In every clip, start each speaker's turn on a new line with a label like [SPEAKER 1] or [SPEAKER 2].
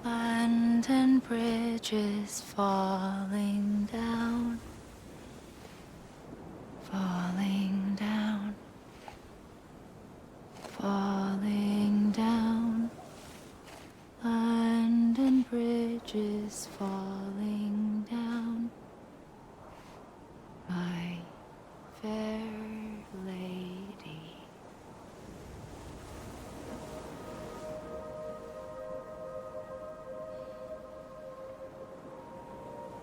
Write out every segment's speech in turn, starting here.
[SPEAKER 1] London Bridge is falling down, falling down, falling down. London Bridge is falling down, my fair lady.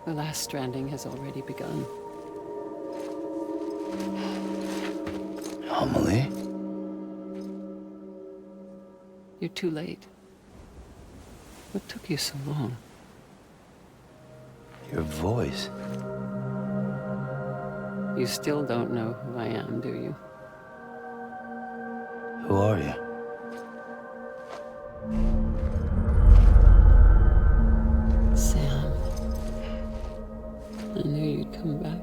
[SPEAKER 2] The last stranding has already begun.
[SPEAKER 3] Amelie?
[SPEAKER 2] You're too late. What took you so long?
[SPEAKER 3] Your voice.
[SPEAKER 2] You still don't know who I am, do you?
[SPEAKER 3] Who are you?
[SPEAKER 2] Sam. I knew you'd come back.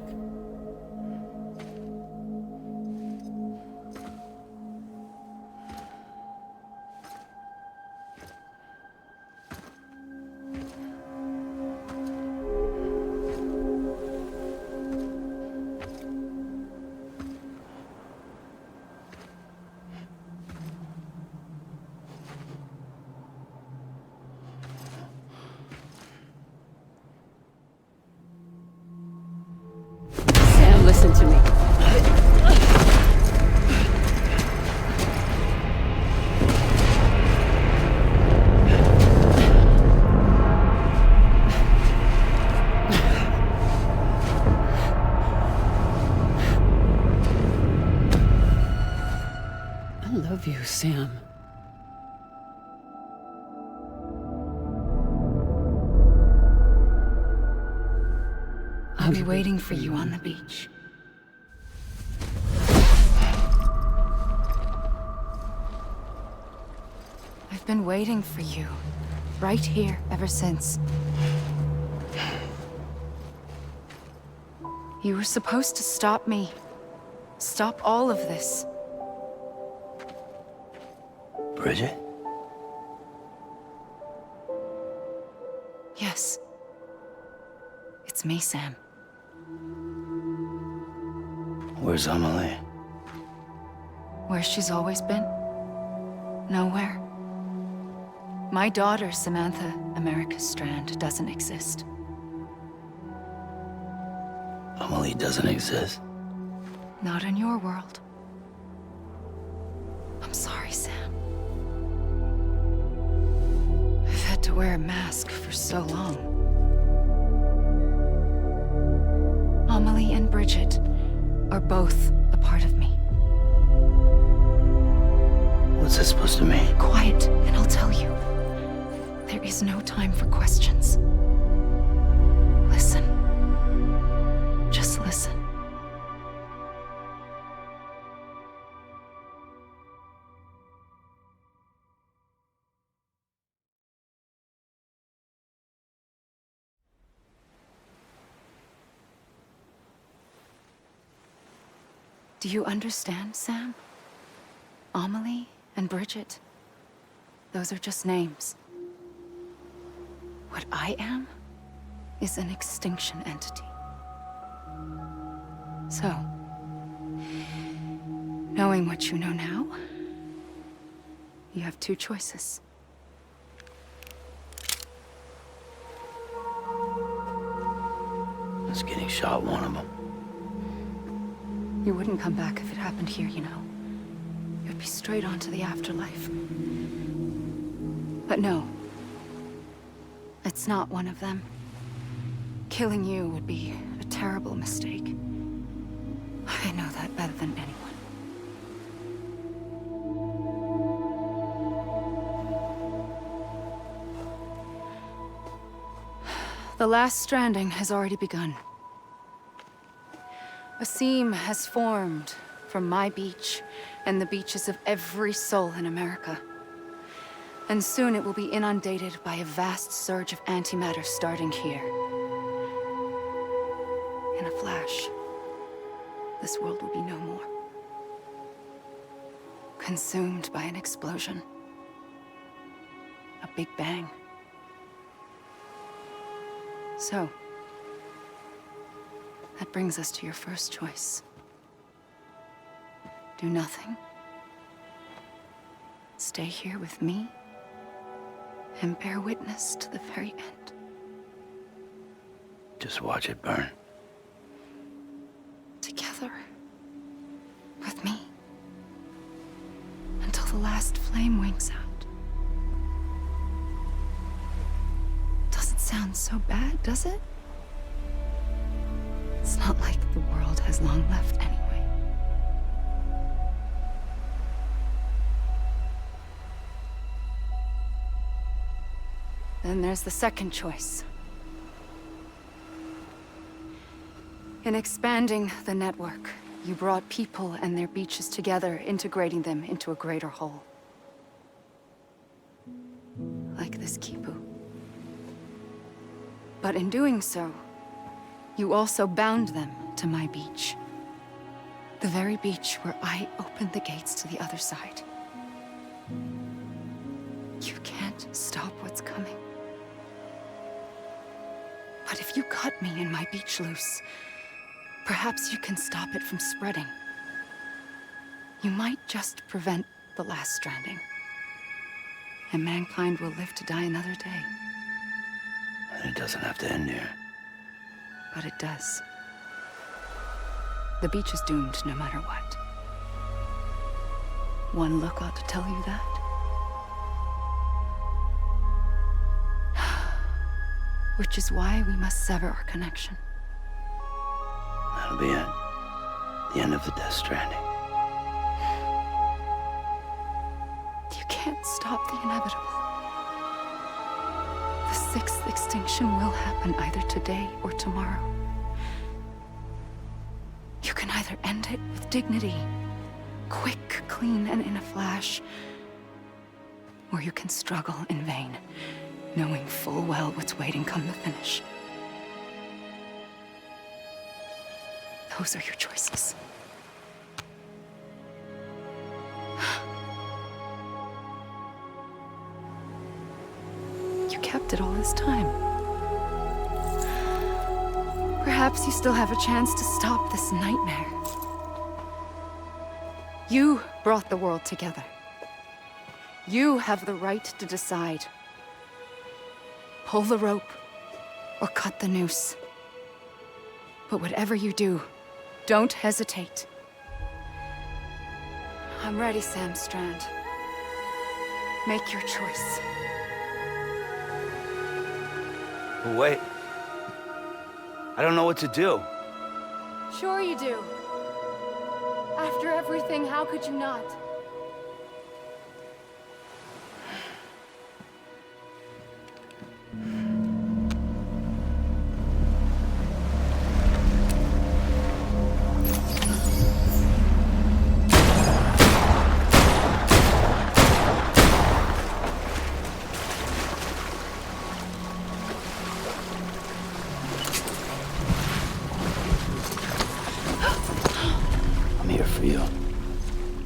[SPEAKER 2] Listen to me. I love you, Sam.
[SPEAKER 1] I'll be waiting for you on the beach. I've been waiting for you, right here, ever since. You were supposed to stop me. Stop all of this.
[SPEAKER 3] Bridget?
[SPEAKER 1] Yes. It's me, Sam.
[SPEAKER 3] Where's Amelie?
[SPEAKER 1] Where she's always been. Nowhere. My daughter, Samantha America Strand, doesn't exist.
[SPEAKER 3] Amelie doesn't exist?
[SPEAKER 1] Not in your world. I'm sorry, Sam. I've had to wear a mask for so long. Amelie and Bridget are both a part of me.
[SPEAKER 3] What's this supposed to mean?
[SPEAKER 1] Quiet, and I'll tell you. There is no time for questions. Listen. Just listen. Do you understand, Sam? Amelie and Bridget, those are just names. What I am is an extinction entity. So, knowing what you know now, you have two choices.
[SPEAKER 3] Is getting shot one of them?
[SPEAKER 1] You wouldn't come back if it happened here, you know. You'd be straight on to the afterlife. But no. It's not one of them. Killing you would be a terrible mistake. I know that better than anyone. The last stranding has already begun. A seam has formed from my beach and the beaches of every soul in America. And soon it will be inundated by a vast surge of antimatter starting here. In a flash, this world will be no more. Consumed by an explosion. A big bang. So, that brings us to your first choice. Do nothing. Stay here with me and bear witness to the very end.
[SPEAKER 3] Just watch it burn.
[SPEAKER 1] Together. With me. Until the last flame winks out. Doesn't sound so bad, does it? It's not like the world has long left anyway. Then there's the second choice. In expanding the network, you brought people and their beaches together, integrating them into a greater whole. Like this Kipu. But in doing so, you also bound them to my beach. The very beach where I opened the gates to the other side. You can't stop what's coming. But if you cut me and my beach loose, perhaps you can stop it from spreading. You might just prevent the last stranding. And mankind will live to die another day.
[SPEAKER 3] And it doesn't have to end here.
[SPEAKER 1] But it does. The beach is doomed no matter what. One look ought to tell you that. Which is why we must sever our connection.
[SPEAKER 3] That'll be it. The end of the Death Stranding.
[SPEAKER 1] You can't stop the inevitable. The sixth extinction will happen either today or tomorrow. You can either end it with dignity, quick, clean, and in a flash, or you can struggle in vain, knowing full well what's waiting come the finish. Those are your choices. You kept it all this time. Perhaps you still have a chance to stop this nightmare. You brought the world together. You have the right to decide. Pull the rope or cut the noose. But whatever you do, don't hesitate. I'm ready, Sam Strand. Make your choice.
[SPEAKER 3] Wait. I don't know what to do.
[SPEAKER 1] Sure you do. After everything, how could you not?
[SPEAKER 3] I'm here for you.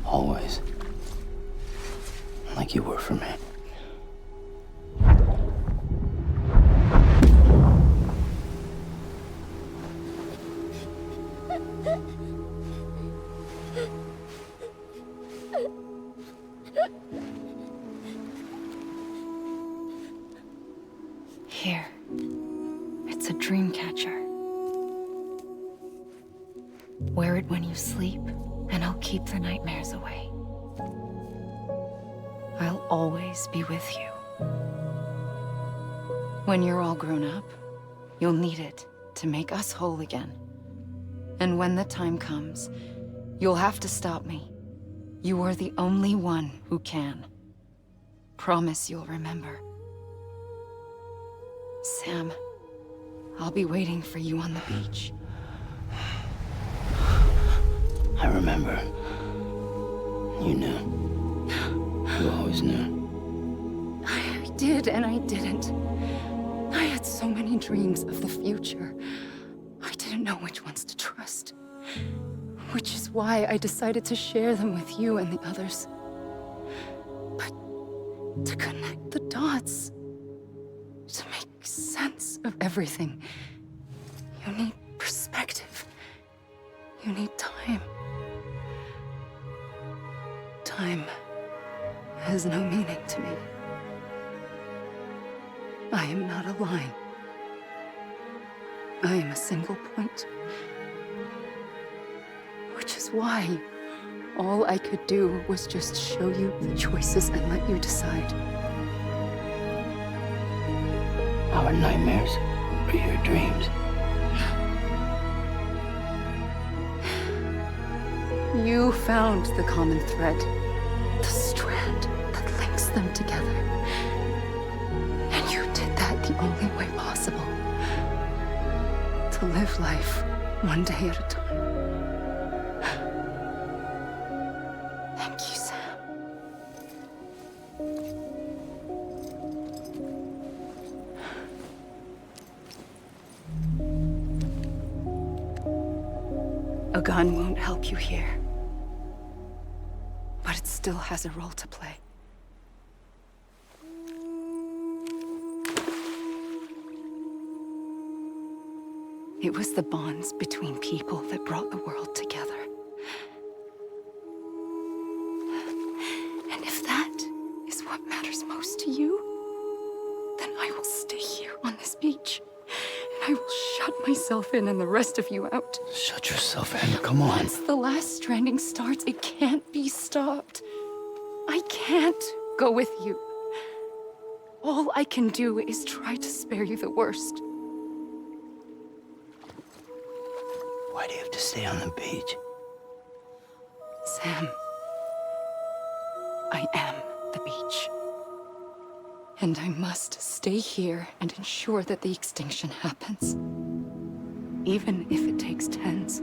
[SPEAKER 3] Always. Like you were for me.
[SPEAKER 1] Here. It's a dream catcher. Wear it when you sleep, and I'll keep the nightmares away. I'll always be with you. When you're all grown up, you'll need it to make us whole again. And when the time comes, you'll have to stop me. You are the only one who can. Promise you'll remember. Sam, I'll be waiting for you on the beach.
[SPEAKER 3] I remember. You knew. You always knew.
[SPEAKER 1] I did and I didn't. I had so many dreams of the future. I didn't know which ones to trust. Which is why I decided to share them with you and the others. But to connect the dots, to make sense of everything, you need perspective. You need time. Time has no meaning to me. I am not a line. I am a single point. Which is why all I could do was just show you the choices and let you decide.
[SPEAKER 3] Our nightmares are your dreams.
[SPEAKER 1] You found the common thread, the strand that links them together. And you did that the only way possible. To live life one day at a time. Thank you, Sam. A gun won't help you here. But it still has a role to play. It was the bonds between people that brought the world together. And if that is what matters most to you, then I will stay here on this beach. And I will shut myself in and the rest of you out.
[SPEAKER 3] Shut yourself in. Come on.
[SPEAKER 1] Once the last stranding starts, it can't be stopped. I can't go with you. All I can do is try to spare you the worst.
[SPEAKER 3] Why do you have to stay on the beach?
[SPEAKER 1] Sam, I am the beach. And I must stay here and ensure that the extinction happens. Even if it takes tens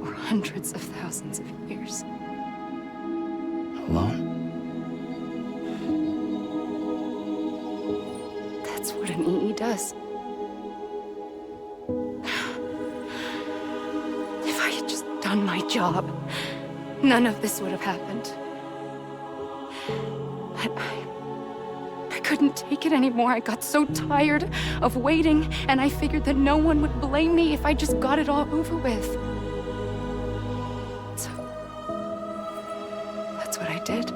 [SPEAKER 1] or hundreds of thousands of years.
[SPEAKER 3] Alone?
[SPEAKER 1] That's what an EE does. If I had just done my job, none of this would have happened. But I couldn't take it anymore. I got so tired of waiting, and I figured that no one would blame me if I just got it all over with. So, that's what I did.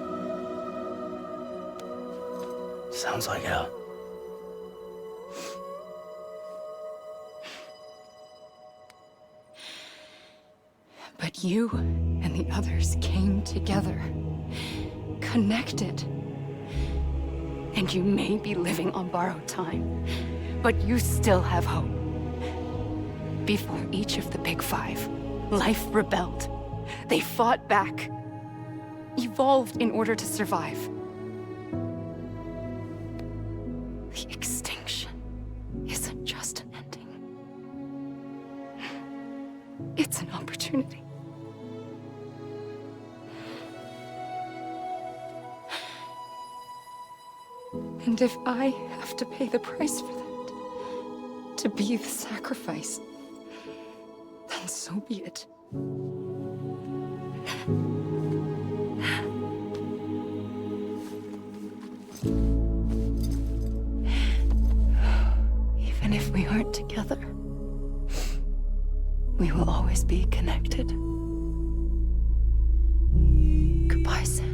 [SPEAKER 3] Sounds like hell.
[SPEAKER 1] But you and the others came together, connected. And you may be living on borrowed time, but you still have hope. Before each of the Big Five, life rebelled. They fought back, evolved in order to survive. The extinction isn't just an ending. It's an opportunity. And if I have to pay the price for that, to be the sacrifice, then so be it. Even if we aren't together, we will always be connected. Goodbye, Sam.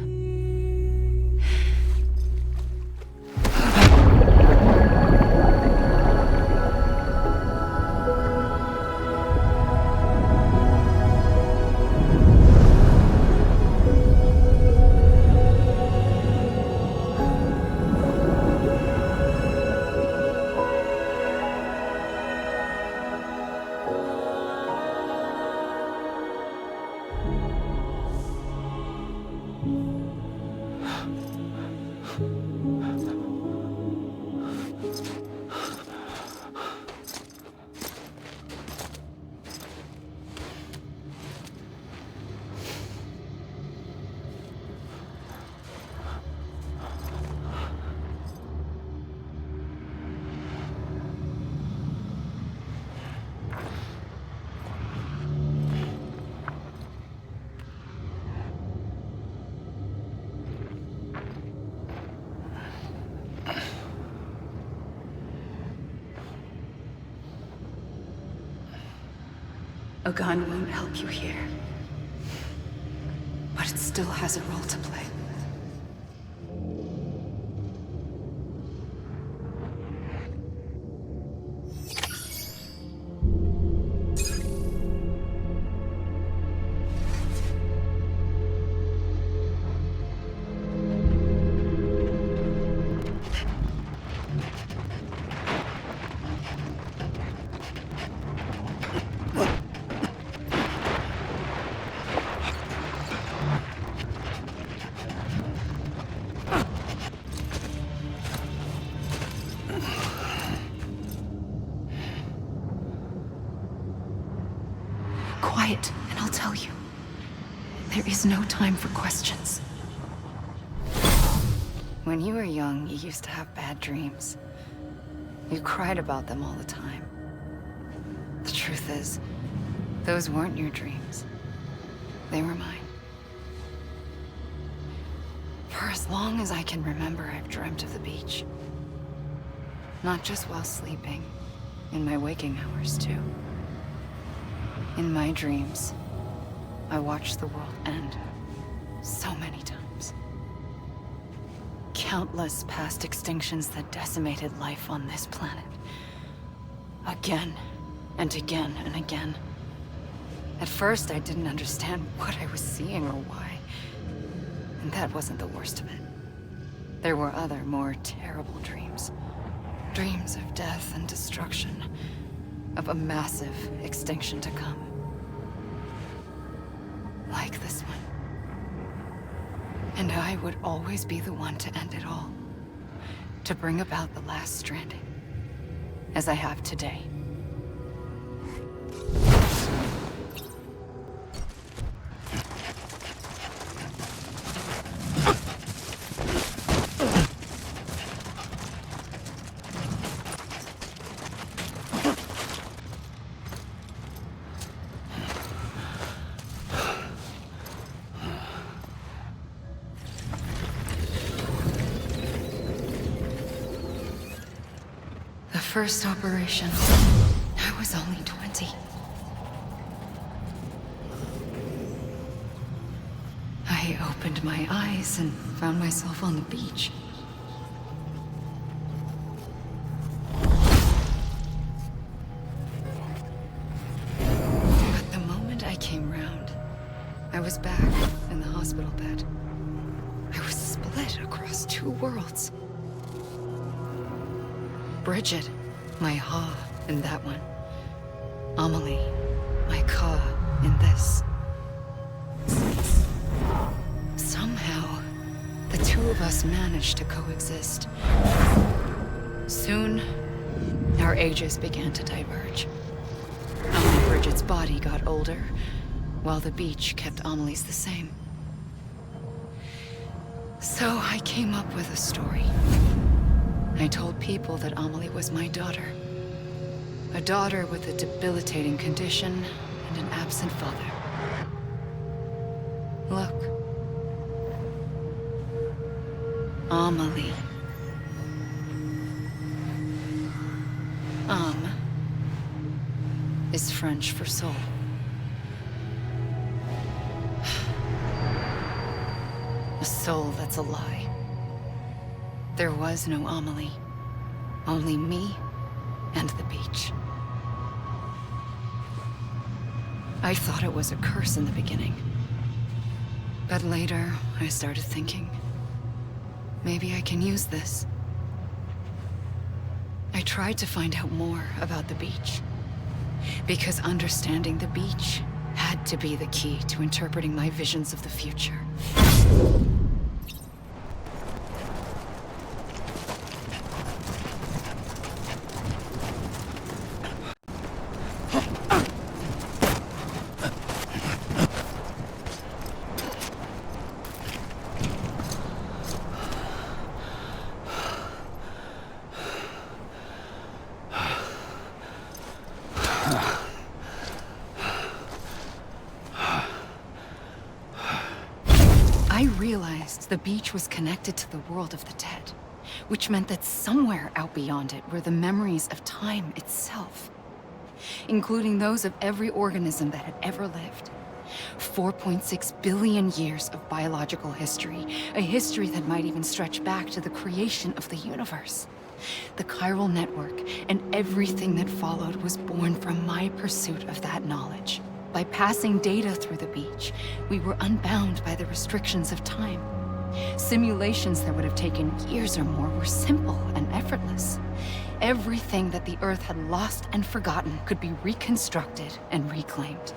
[SPEAKER 1] A gun won't help you here. But it still has a role to play. Quiet, and I'll tell you. There is no time for questions. When you were young, you used to have bad dreams. You cried about them all the time. The truth is, those weren't your dreams. They were mine. For as long as I can remember, I've dreamt of the beach. Not just while sleeping, in my waking hours too. In my dreams, I watched the world end so many times. Countless past extinctions that decimated life on this planet. Again, and again, and again. At first, I didn't understand what I was seeing or why. And that wasn't the worst of it. There were other, more terrible dreams. Dreams of death and destruction. Of a massive extinction to come. Like this one. And I would always be the one to end it all. To bring about the last stranding. As I have today. First operation, I was only 20. I opened my eyes and found myself on the beach. But the moment I came round, I was back in the hospital bed. I was split across two worlds. Bridget, my Ha in that one. Amelie, my Ka in this. Somehow, the two of us managed to coexist. Soon, our ages began to diverge. Only Bridget's body got older, while the beach kept Amelie's the same. So I came up with a story. I told people that Amelie was my daughter. A daughter with a debilitating condition and an absent father. Look. Amelie. Âme is French for soul. A soul that's a lie. There was no Amelie. Only me and the beach. I thought it was a curse in the beginning. But later, I started thinking, maybe I can use this. I tried to find out more about the beach. Because understanding the beach had to be the key to interpreting my visions of the future. I realized the beach was connected to the world of the dead, which meant that somewhere out beyond it were the memories of time itself. including those of every organism that had ever lived. 4.6 billion years of biological history, a history that might even stretch back to the creation of the universe. The chiral network and everything that followed was born from my pursuit of that knowledge. By passing data through the beach, we were unbound by the restrictions of time. Simulations that would have taken years or more were simple and effortless. Everything that the Earth had lost and forgotten could be reconstructed and reclaimed.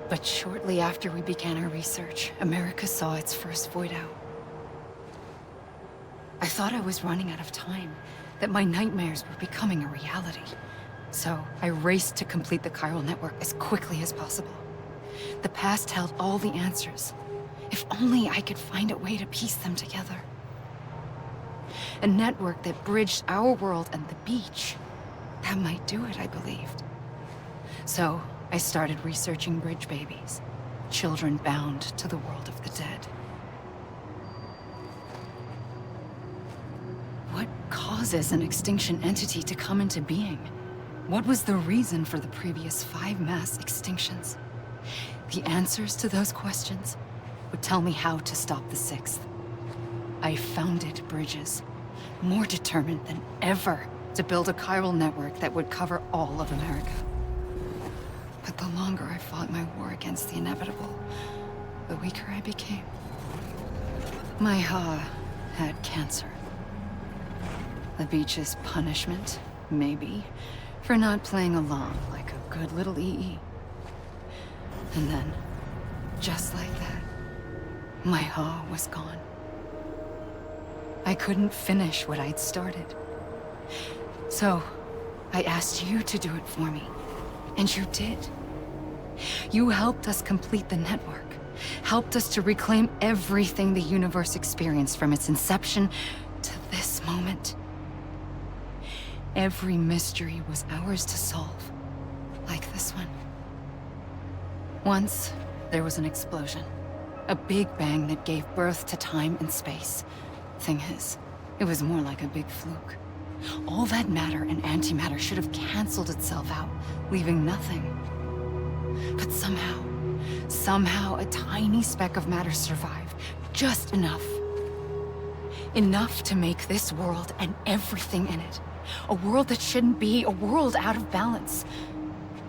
[SPEAKER 1] But shortly after we began our research, America saw its first void out. I thought I was running out of time, that my nightmares were becoming a reality. So I raced to complete the chiral network as quickly as possible. The past held all the answers. If only I could find a way to piece them together. A network that bridged our world and the beach. That might do it, I believed. So I started researching bridge babies, children bound to the world of the dead. What causes an extinction entity to come into being? What was the reason for the previous 5 mass extinctions? The answers to those questions would tell me how to stop the 6th. I founded bridges, more determined than ever to build a chiral network that would cover all of America. But the longer I fought my war against the inevitable, the weaker I became. My Ha had cancer. The beach's punishment, maybe, for not playing along like a good little EE. And then, just like that, my Ha was gone. I couldn't finish what I'd started. So, I asked you to do it for me, and you did. You helped us complete the network, helped us to reclaim everything the universe experienced from its inception to this moment. Every mystery was ours to solve, like this one. Once, there was an explosion. A big bang that gave birth to time and space. Thing is, it was more like a big fluke. All that matter and antimatter should have canceled itself out, leaving nothing. But somehow a tiny speck of matter survived. Just enough. Enough to make this world and everything in it. A world that shouldn't be, a world out of balance.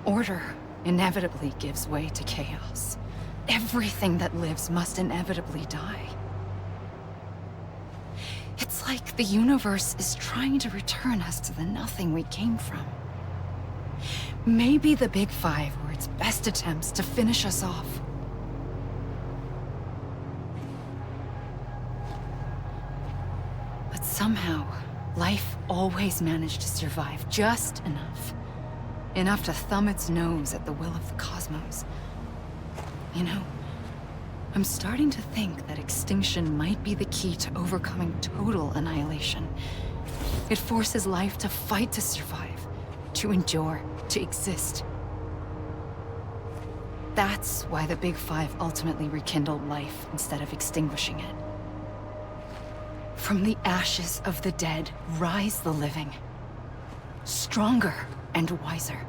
[SPEAKER 1] Order inevitably gives way to chaos. Everything that lives must inevitably die. It's like the universe is trying to return us to the nothing we came from. Maybe the Big Five were its best attempts to finish us off. But somehow, life always managed to survive just enough. Enough to thumb its nose at the will of the cosmos. You know, I'm starting to think that extinction might be the key to overcoming total annihilation. It forces life to fight to survive, to endure, to exist. That's why the Big Five ultimately rekindled life instead of extinguishing it. From the ashes of the dead rise the living. Stronger and wiser.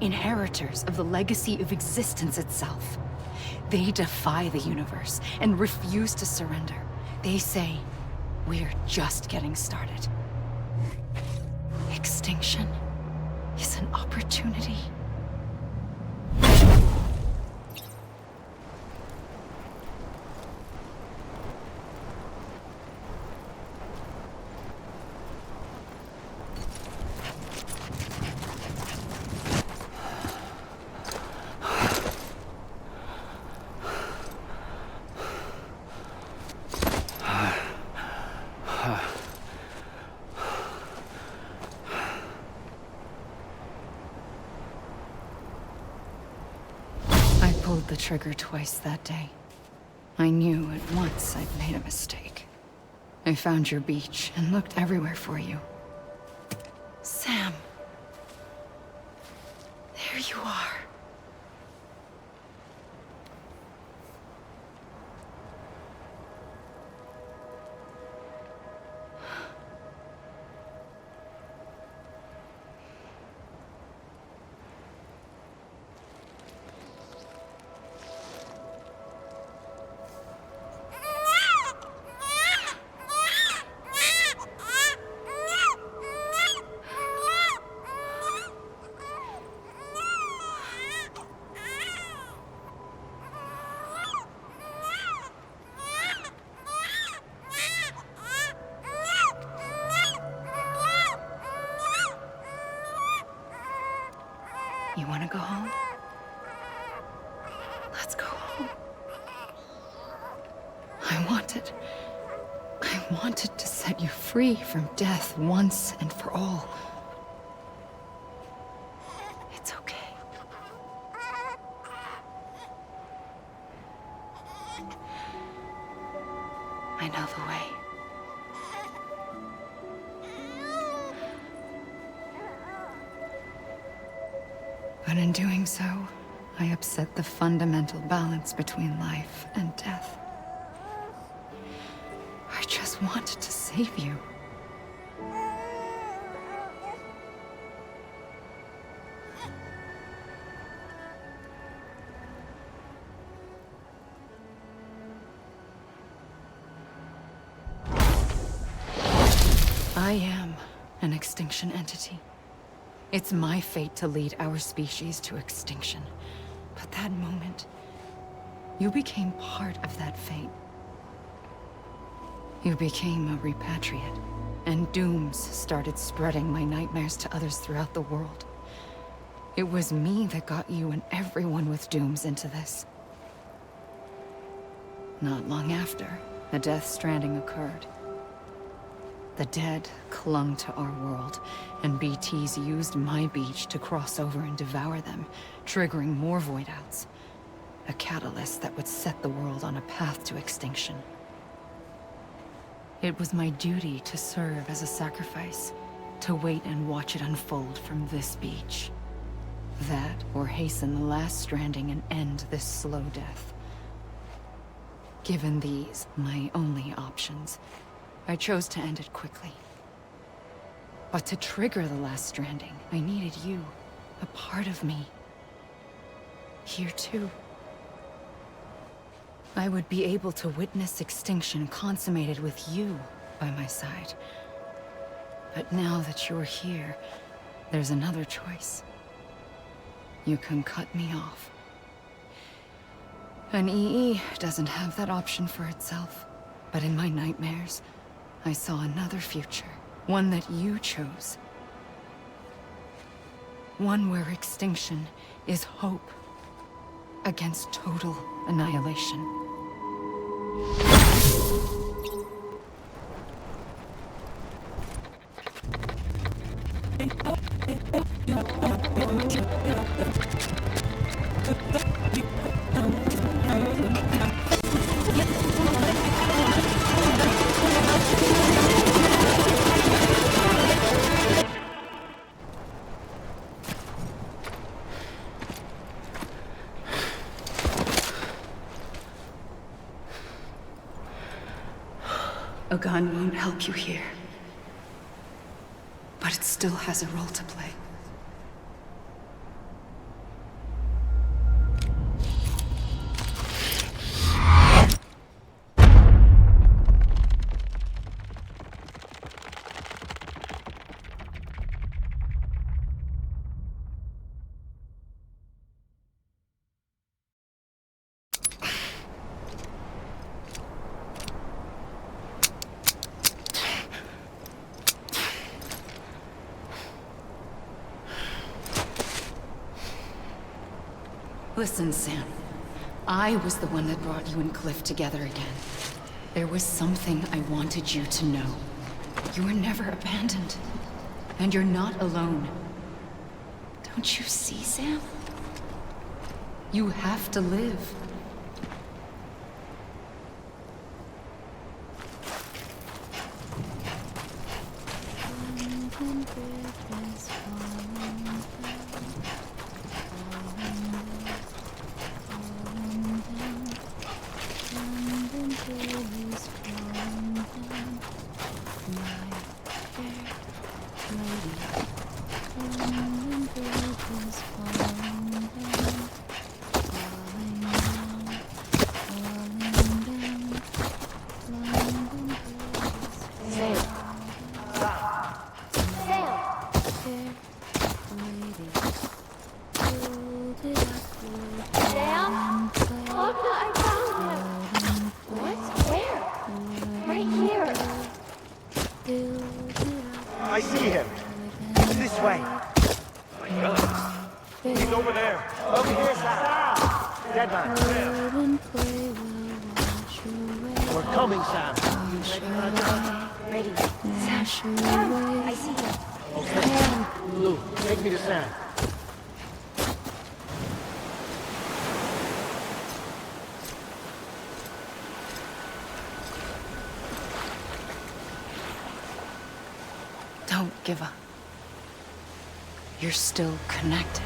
[SPEAKER 1] Inheritors of the legacy of existence itself. They defy the universe and refuse to surrender. They say, we're just getting started. Extinction is an opportunity. I pulled the trigger twice that day. I knew at once I'd made a mistake. I found your beach and looked everywhere for you. Sam. There you are. want to go home? Let's go home. I wanted to set you free from death once and for all. It's okay. I know the way. But in doing so, I upset the fundamental balance between life and death. I just wanted to save you. I am an extinction entity. It's my fate to lead our species to extinction. But that moment, you became part of that fate. You became a repatriate, and dooms started spreading my nightmares to others throughout the world. It was me that got you and everyone with dooms into this. Not long after, a death stranding occurred. The dead clung to our world, and BTs used my beach to cross over and devour them, triggering more void outs. A catalyst that would set the world on a path to extinction. It was my duty to serve as a sacrifice, to wait and watch it unfold from this beach. That, or hasten the last stranding and end this slow death. Given these, my only options, I chose to end it quickly. But to trigger the last stranding, I needed you, a part of me. Here too. I would be able to witness extinction consummated with you by my side. But now that you're here, there's another choice. You can cut me off. An EE doesn't have that option for itself. But in my nightmares, I saw another future. One that you chose. One where extinction is hope against total annihilation. A gun won't help you here. But it still has a role to play. Listen, Sam. I was the one that brought you and Cliff together again. There was something I wanted you to know. You were never abandoned. And you're not alone. Don't you see, Sam? You have to live.
[SPEAKER 4] I see him. This way. He's over there. Over here, Sam. Dead man. We're coming, Sam.
[SPEAKER 5] Ready. Sam, I see him.
[SPEAKER 4] Okay. Lou, take me to Sam.
[SPEAKER 1] Don't give up. You're still connected.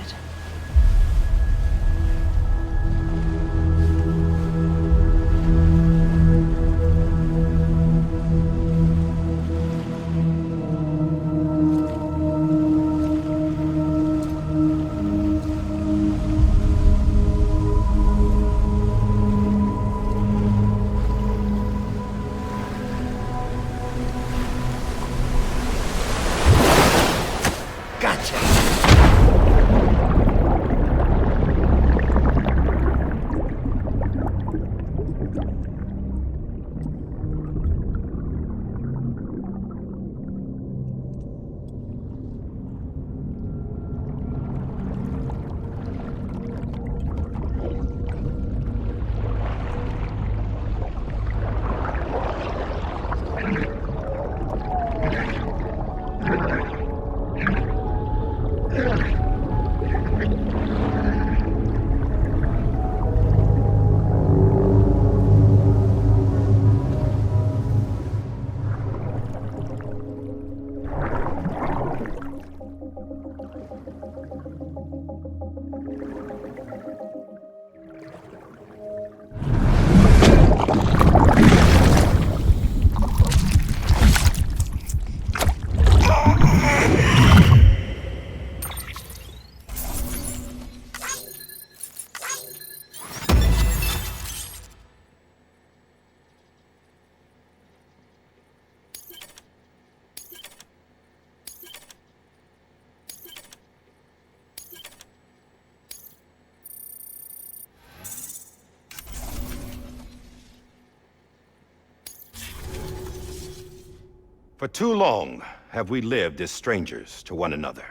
[SPEAKER 6] For too long have we lived as strangers to one another,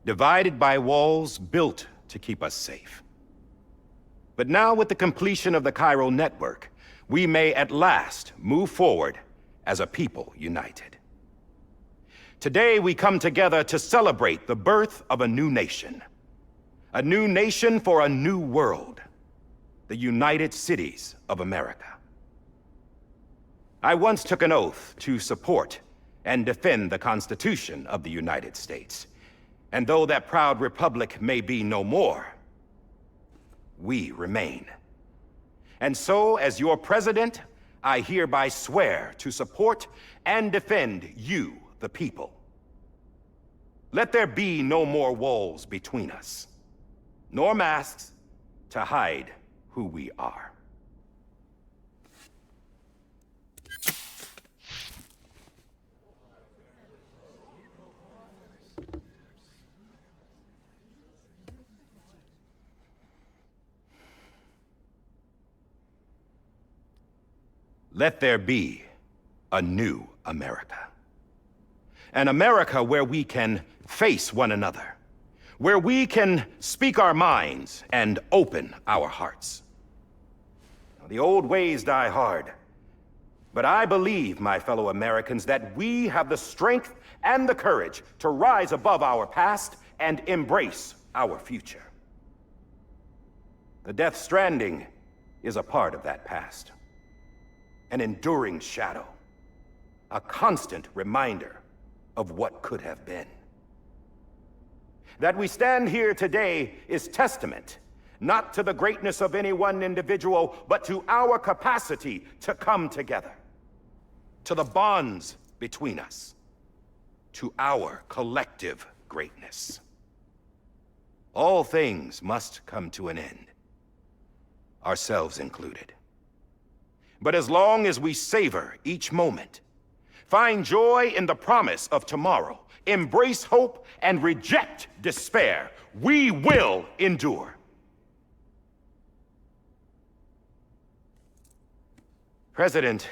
[SPEAKER 6] divided by walls built to keep us safe. But now, with the completion of the chiral network, we may at last move forward as a people united. Today, we come together to celebrate the birth of a new nation. A new nation for a new world. The United Cities of America. I once took an oath to support and defend the Constitution of the United States. And though that proud republic may be no more, we remain. And so, as your president, I hereby swear to support and defend you, the people. Let there be no more walls between us, nor masks to hide who we are. Let there be a new America. An America where we can face one another, where we can speak our minds and open our hearts. The old ways die hard, but I believe, my fellow Americans, that we have the strength and the courage to rise above our past and embrace our future. The Death Stranding is a part of that past. An enduring shadow, a constant reminder of what could have been. That we stand here today is testament, not to the greatness of any one individual, but to our capacity to come together, to the bonds between us, to our collective greatness. All things must come to an end, ourselves included. But as long as we savor each moment, find joy in the promise of tomorrow, embrace hope, and reject despair, we will endure. President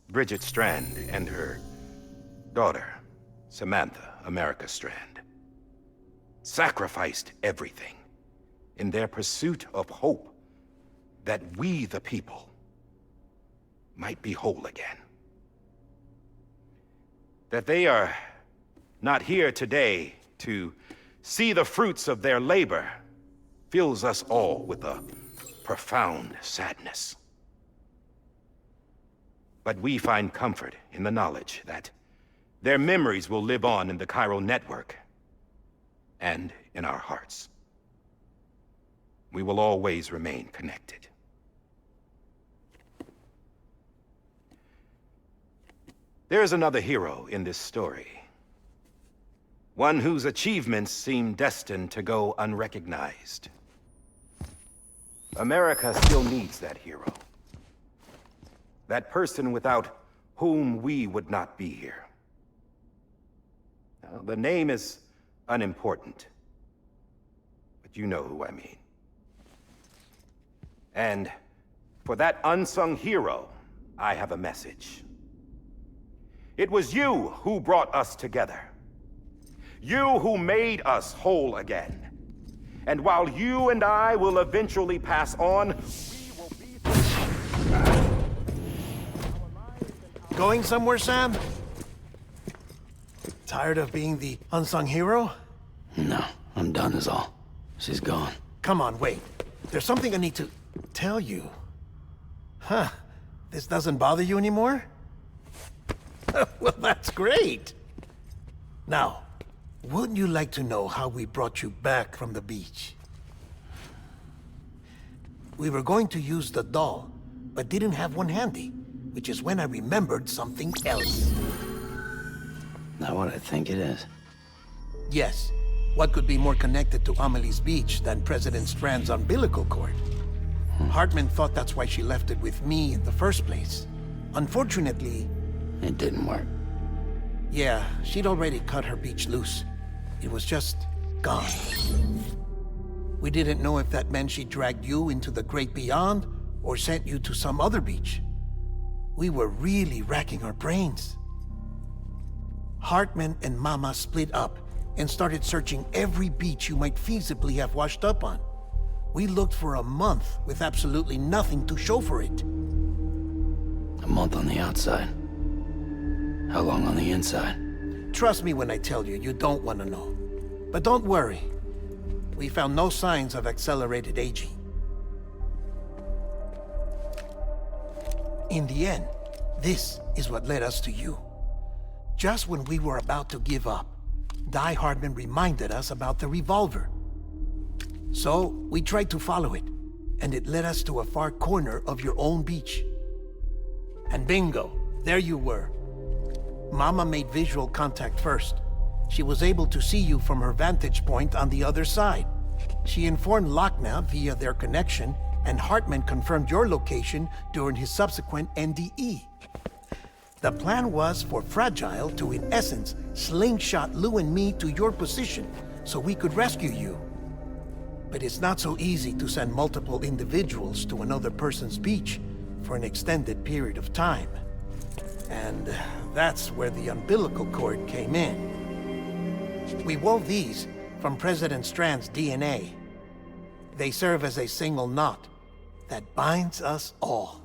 [SPEAKER 6] Bridget Strand and her daughter, Samantha America Strand, sacrificed everything in their pursuit of hope that we, the people, might be whole again. That they are not here today to see the fruits of their labor fills us all with a profound sadness. But we find comfort in the knowledge that their memories will live on in the chiral network and in our hearts. We will always remain connected. There is another hero in this story. One whose achievements seem destined to go unrecognized. America still needs that hero. That person without whom we would not be here. Now, the name is unimportant, but you know who I mean. And for that unsung hero, I have a message. It was you who brought us together. You who made us whole again. And while you and I will eventually pass on, we will be...
[SPEAKER 4] Going somewhere, Sam? Tired of being the unsung hero?
[SPEAKER 3] No, I'm done is all. She's gone.
[SPEAKER 4] Come on, wait. There's something I need to tell you. Huh. This doesn't bother you anymore? Well, that's great. Now, wouldn't you like to know how we brought you back from the beach? We were going to use the doll, but didn't have one handy, which is when I remembered something else.
[SPEAKER 3] Not what I think it is.
[SPEAKER 4] Yes. What could be more connected to Amelie's beach than President Strand's umbilical cord? Hartman thought that's why she left it with me in the first place. Unfortunately...
[SPEAKER 3] It didn't work.
[SPEAKER 4] Yeah, she'd already cut her beach loose. It was just gone. We didn't know if that meant she dragged you into the great beyond or sent you to some other beach. We were really racking our brains. Hartman and Mama split up and started searching every beach you might feasibly have washed up on. We looked for a month with absolutely nothing to show for it.
[SPEAKER 3] A month on the outside. How long on the inside?
[SPEAKER 4] Trust me when I tell you, you don't want to know. But don't worry. We found no signs of accelerated aging. In the end, this is what led us to you. Just when we were about to give up, Die Hardman reminded us about the revolver. So, we tried to follow it, and it led us to a far corner of your own beach. And bingo, there you were. Mama made visual contact first. She was able to see you from her vantage point on the other side. She informed Lochna via their connection, and Hartman confirmed your location during his subsequent NDE. The plan was for Fragile to, in essence, slingshot Lou and me to your position so we could rescue you. But it's not so easy to send multiple individuals to another person's beach for an extended period of time. And that's where the umbilical cord came in. We wove these from President Strand's DNA. They serve as a single knot that binds us all.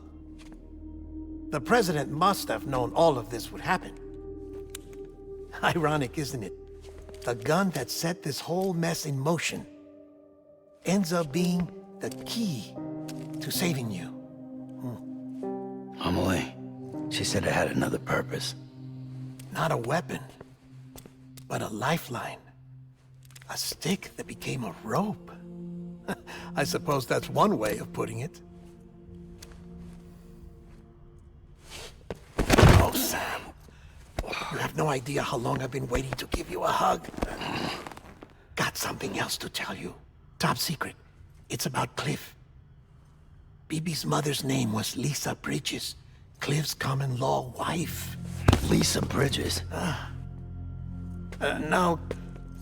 [SPEAKER 4] The President must have known all of this would happen. Ironic, isn't it? The gun that set this whole mess in motion ends up being the key to saving you.
[SPEAKER 3] Amelie, she said it had another purpose.
[SPEAKER 4] Not a weapon, but a lifeline. A stick that became a rope. I suppose that's one way of putting it. Oh, Sam. You have no idea how long I've been waiting to give you a hug. Got something else to tell you. Top secret. It's about Cliff. Bibi's mother's name was Lisa Bridges, Cliff's common-law wife.
[SPEAKER 3] Lisa Bridges?
[SPEAKER 4] Now,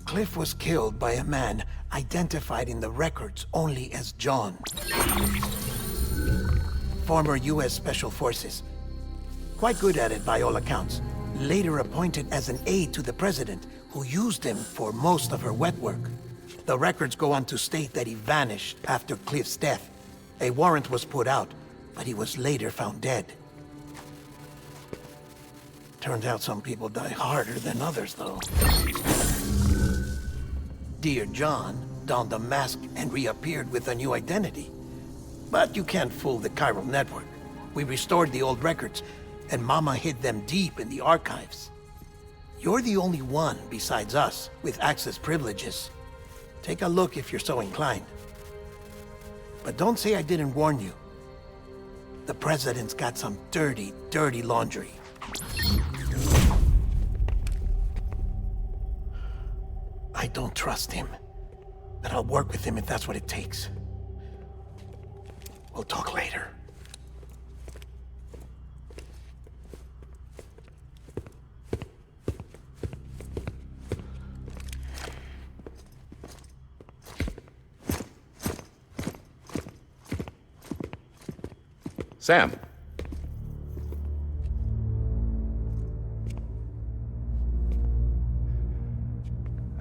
[SPEAKER 4] Cliff was killed by a man identified in the records only as John. Former U.S. Special Forces. Quite good at it by all accounts. Later appointed as an aide to the president, who used him for most of her wet work. The records go on to state that he vanished after Cliff's death. A warrant was put out, but he was later found dead. Turns out some people die harder than others, though. Dear John donned a mask and reappeared with a new identity. But you can't fool the chiral network. We restored the old records, and Mama hid them deep in the archives. You're the only one, besides us, with access privileges. Take a look if you're so inclined. But don't say I didn't warn you. The President's got some dirty, dirty laundry. I don't trust him, but I'll work with him if that's what it takes. We'll talk later.
[SPEAKER 6] Sam.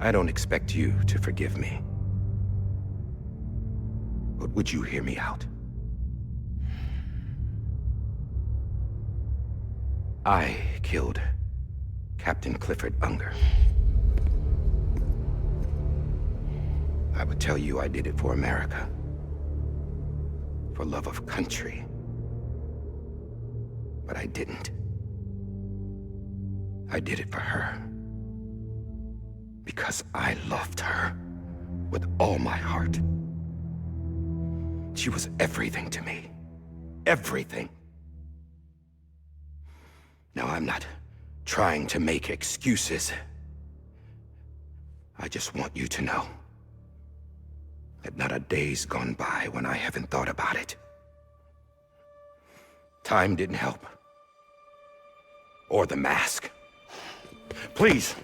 [SPEAKER 6] I don't expect you to forgive me. But would you hear me out? I killed Captain Clifford Unger. I would tell you I did it for America. For love of country. But I didn't. I did it for her. Because I loved her with all my heart. She was everything to me. Everything. Now, I'm not trying to make excuses. I just want you to know that not a day's gone by when I haven't thought about it. Time didn't help. Or the mask. Please,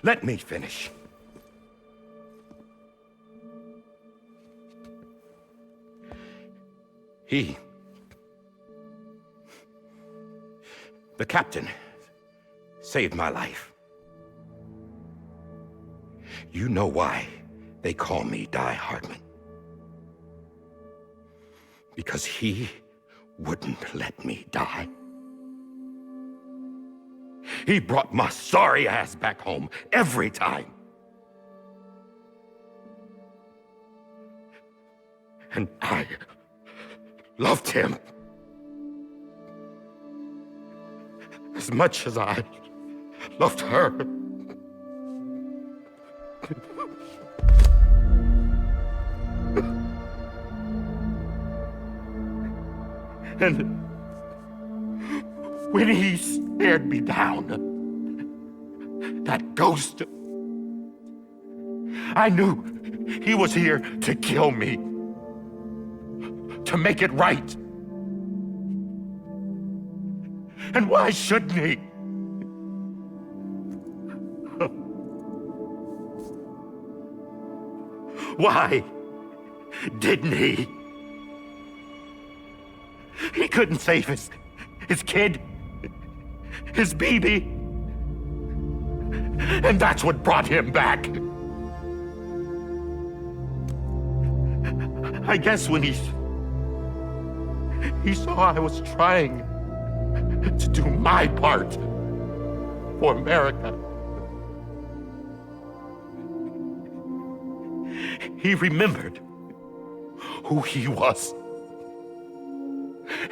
[SPEAKER 6] let me finish. The captain, saved my life. You know why they call me Die Hardman. Because he wouldn't let me die. He brought my sorry ass back home every time. And I loved him as much as I loved her. And when he stared me down, that ghost, I knew he was here to kill me, to make it right. And why shouldn't he? Why didn't he? He couldn't save his kid, his baby. And that's what brought him back. I guess when he saw I was trying to do my part for America, he remembered who he was.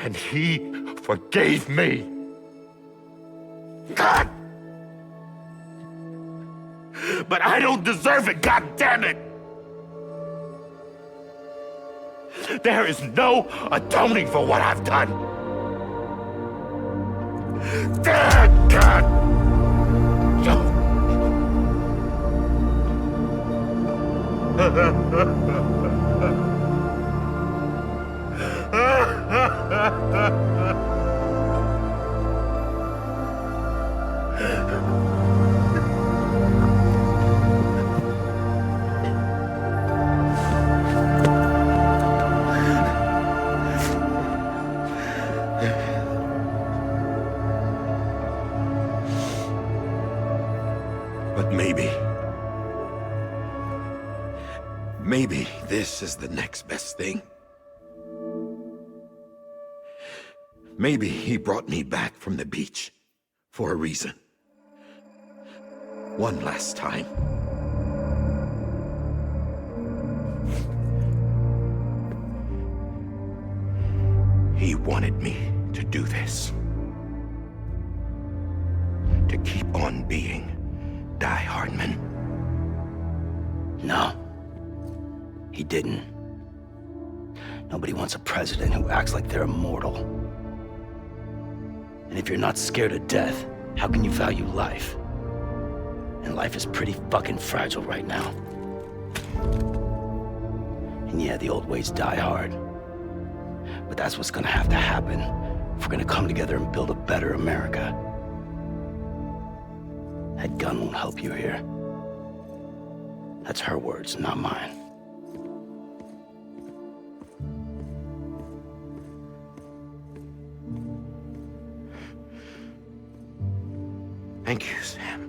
[SPEAKER 6] And he forgave me. God! But I don't deserve it, God damn it! There is no atoning for what I've done. God! But
[SPEAKER 7] Maybe this is the next best thing. Maybe he brought me back from the beach for a reason. One last time.
[SPEAKER 6] He wanted me to do this. To keep on being Die Hardman.
[SPEAKER 3] No. He didn't. Nobody wants a president who acts like they're immortal. And if you're not scared of death, how can you value life? And life is pretty fucking fragile right now. And yeah, the old ways die hard. But that's what's gonna have to happen if we're gonna come together and build a better America. That gun won't help you here. That's her words, not mine.
[SPEAKER 6] Thank you, Sam.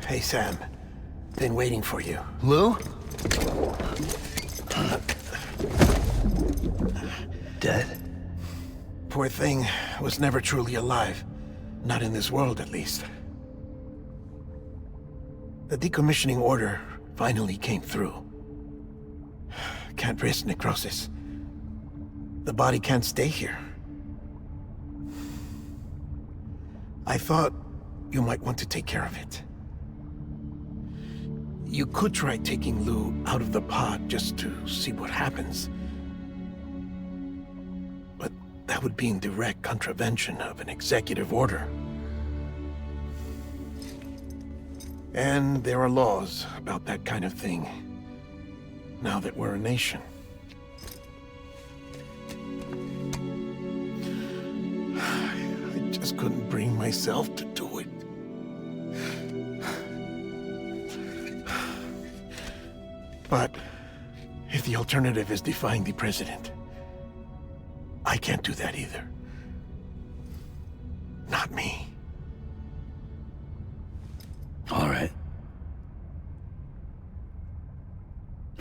[SPEAKER 4] Hey, Sam. Been waiting for you.
[SPEAKER 3] Lou? Dead?
[SPEAKER 4] Poor thing was never truly alive. Not in this world, at least. The decommissioning order finally came through. Can't risk necrosis. The body can't stay here. I thought you might want to take care of it. You could try taking Lou out of the pod just to see what happens. But that would be in direct contravention of an executive order. And there are laws about that kind of thing, now that we're a nation. I just couldn't bring myself to do it. But if the alternative is defying the president, I can't do that either. Not me.
[SPEAKER 3] All right.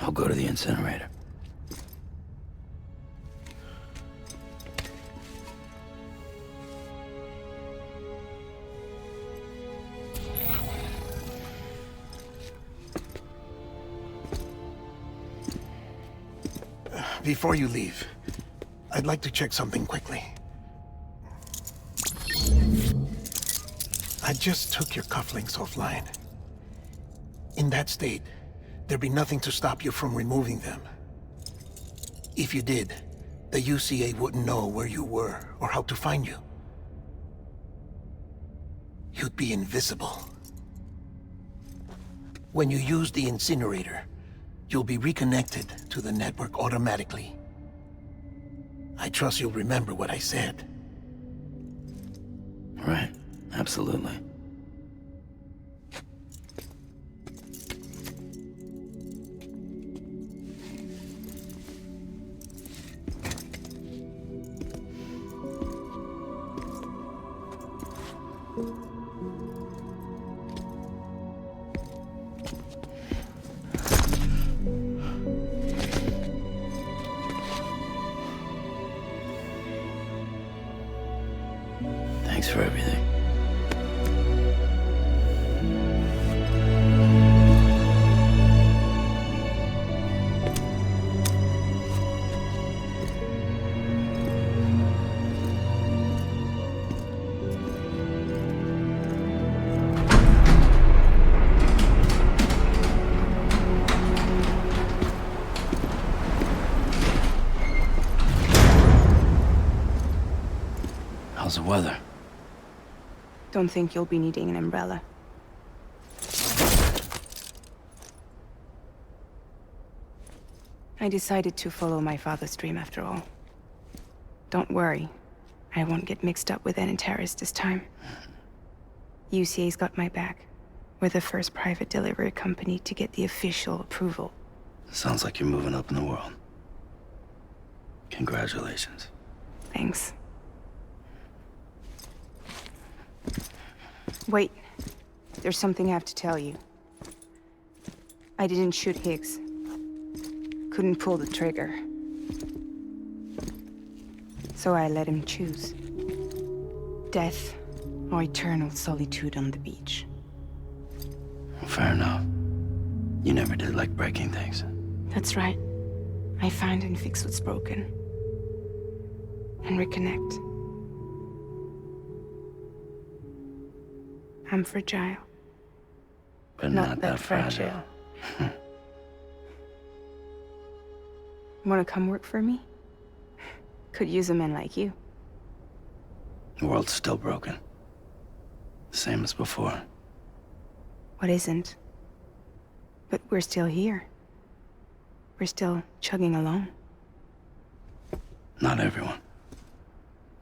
[SPEAKER 3] I'll go to the incinerator.
[SPEAKER 4] Before you leave, I'd like to check something quickly. I just took your cufflinks offline. In that state, there'd be nothing to stop you from removing them. If you did, the UCA wouldn't know where you were or how to find you. You'd be invisible. When you use the incinerator, you'll be reconnected to the network automatically. I trust you'll remember what I said.
[SPEAKER 3] Right, absolutely. Thanks for everything. How's the weather?
[SPEAKER 8] Don't think you'll be needing an umbrella. I decided to follow my father's dream after all. Don't worry. I won't get mixed up with any terrorists this time. UCA's got my back. We're the first private delivery company to get the official approval.
[SPEAKER 3] Sounds like you're moving up in the world. Congratulations.
[SPEAKER 8] Thanks. Wait. There's something I have to tell you. I didn't shoot Higgs. Couldn't pull the trigger. So I let him choose. Death or eternal solitude on the beach.
[SPEAKER 3] Fair enough. You never did like breaking things.
[SPEAKER 8] That's right. I find and fix what's broken. And reconnect. I'm fragile.
[SPEAKER 3] But not that fragile.
[SPEAKER 8] Wanna come work for me? Could use a man like you.
[SPEAKER 3] The world's still broken. The same as before.
[SPEAKER 8] What isn't? But we're still here. We're still chugging along.
[SPEAKER 3] Not everyone.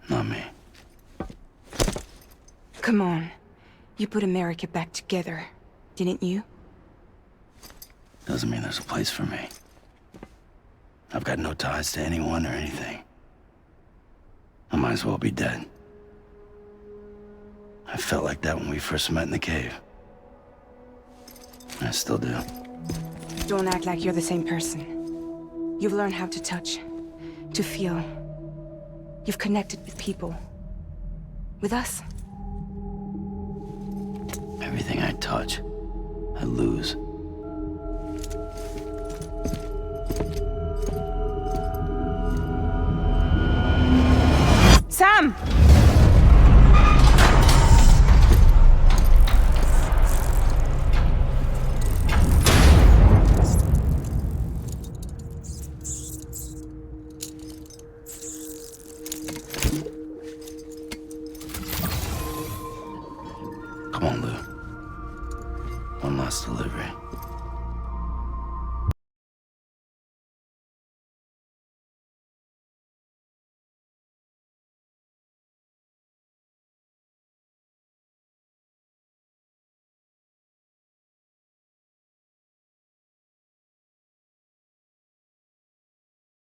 [SPEAKER 3] Not me.
[SPEAKER 8] Come on. You put America back together, didn't you?
[SPEAKER 3] Doesn't mean there's a place for me. I've got no ties to anyone or anything. I might as well be dead. I felt like that when we first met in the cave. I still do.
[SPEAKER 8] Don't act like you're the same person. You've learned how to touch, to feel. You've connected with people. With us.
[SPEAKER 3] Everything I touch, I lose.
[SPEAKER 8] Sam!